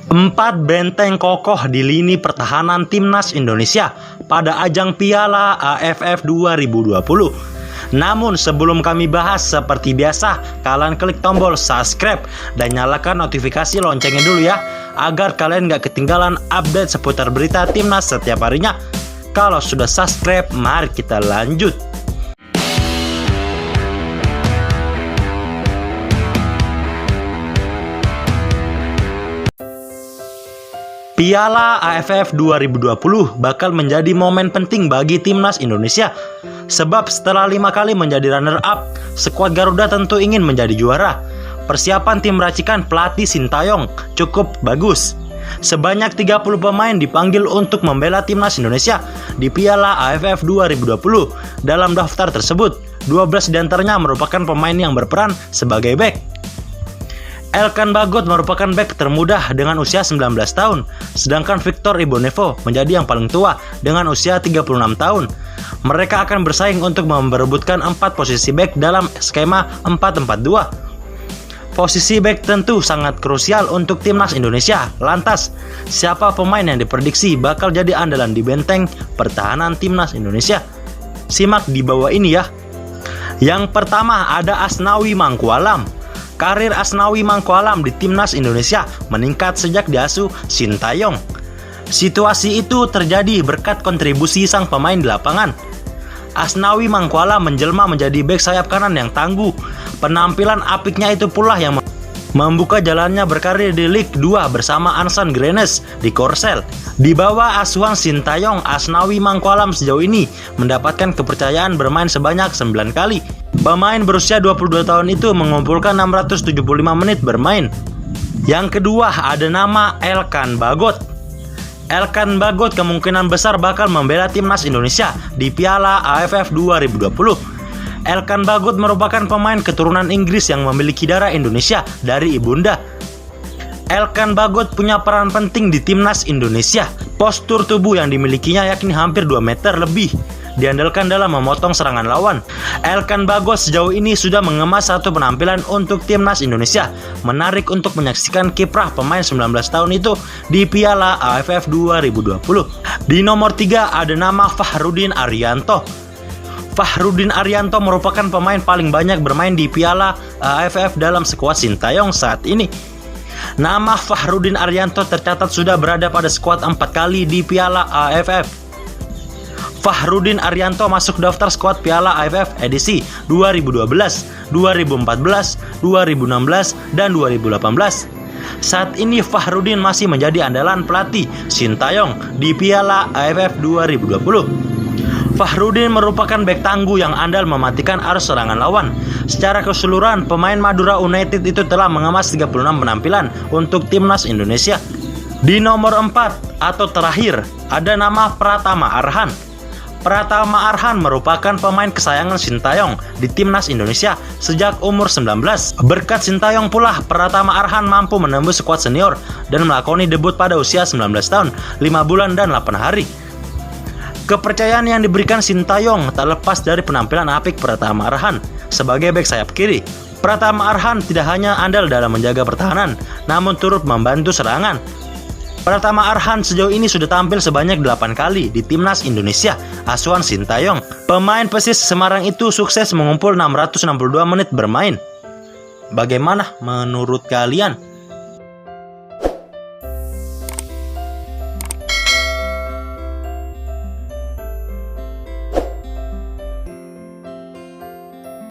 4 benteng kokoh di lini pertahanan timnas Indonesia pada ajang Piala AFF 2020. Namun sebelum kami bahas, seperti biasa kalian klik tombol subscribe dan nyalakan notifikasi loncengnya dulu ya, agar kalian gak ketinggalan update seputar berita timnas setiap harinya. Kalau sudah subscribe, mari kita lanjut. Piala AFF 2020 bakal menjadi momen penting bagi timnas Indonesia. Sebab setelah 5 kali menjadi runner-up, skuad Garuda tentu ingin menjadi juara. Persiapan tim racikan pelatih Sintayong cukup bagus. Sebanyak 30 pemain dipanggil untuk membela timnas Indonesia di Piala AFF 2020. Dalam daftar tersebut, 12 diantaranya merupakan pemain yang berperan sebagai bek. Elkan Bagot merupakan bek termuda dengan usia 19 tahun, sedangkan Victor Ibonevo menjadi yang paling tua dengan usia 36 tahun. Mereka akan bersaing untuk memperebutkan 4 posisi bek dalam skema 4-4-2. Posisi bek tentu sangat krusial untuk timnas Indonesia. Lantas, siapa pemain yang diprediksi bakal jadi andalan di benteng pertahanan timnas Indonesia? Simak di bawah ini ya. Yang pertama ada Asnawi Mangkualam. Karir Asnawi Mangkualam di timnas Indonesia meningkat sejak diasuh Sintayong. Situasi itu terjadi berkat kontribusi sang pemain di lapangan. Asnawi Mangkualam menjelma menjadi bek sayap kanan yang tangguh. Penampilan apiknya itu pula yang membuka jalannya berkarir di Ligue 2 bersama Ansan Grenes di Korsel. Di bawah asuhan Sintayong, Asnawi Mangkualam sejauh ini mendapatkan kepercayaan bermain sebanyak 9 kali. Pemain berusia 22 tahun itu mengumpulkan 675 menit bermain. Yang kedua ada nama Elkan Bagot. Elkan Bagot kemungkinan besar bakal membela timnas Indonesia di Piala AFF 2020. Elkan Bagot merupakan pemain keturunan Inggris yang memiliki darah Indonesia dari ibunda. Elkan Bagot punya peran penting di timnas Indonesia. Postur tubuh yang dimilikinya yakni hampir 2 meter lebih, diandalkan dalam memotong serangan lawan. Elkan Bagot sejauh ini sudah mengemas satu penampilan untuk timnas Indonesia. Menarik untuk menyaksikan kiprah pemain 19 tahun itu di Piala AFF 2020. Di nomor 3 ada nama Fahrudin Arianto. Fahrudin Arianto merupakan pemain paling banyak bermain di Piala AFF dalam skuad Sintayong saat ini. Nama Fahrudin Arianto tercatat sudah berada pada skuad 4 kali di Piala AFF. Fahrudin Arianto masuk daftar skuad Piala AFF edisi 2012, 2014, 2016, dan 2018. Saat ini Fahrudin masih menjadi andalan pelatih Sintayong di Piala AFF 2020. Fahrudin merupakan bek tangguh yang andal mematikan arus serangan lawan. Secara keseluruhan, pemain Madura United itu telah mengemas 36 penampilan untuk timnas Indonesia. Di nomor 4 atau terakhir ada nama Pratama Arhan. Pratama Arhan merupakan pemain kesayangan Sintayong di timnas Indonesia sejak umur 19. Berkat Sintayong pula, Pratama Arhan mampu menembus skuad senior dan melakoni debut pada usia 19 tahun, 5 bulan dan 8 hari. Kepercayaan yang diberikan Sintayong tak lepas dari penampilan apik Pratama Arhan sebagai bek sayap kiri. Pratama Arhan tidak hanya andal dalam menjaga pertahanan, namun turut membantu serangan. Pratama Arhan sejauh ini sudah tampil sebanyak 8 kali di timnas Indonesia asuhan Sintayong. Pemain Persis Semarang itu sukses mengumpul 662 menit bermain. Bagaimana menurut kalian?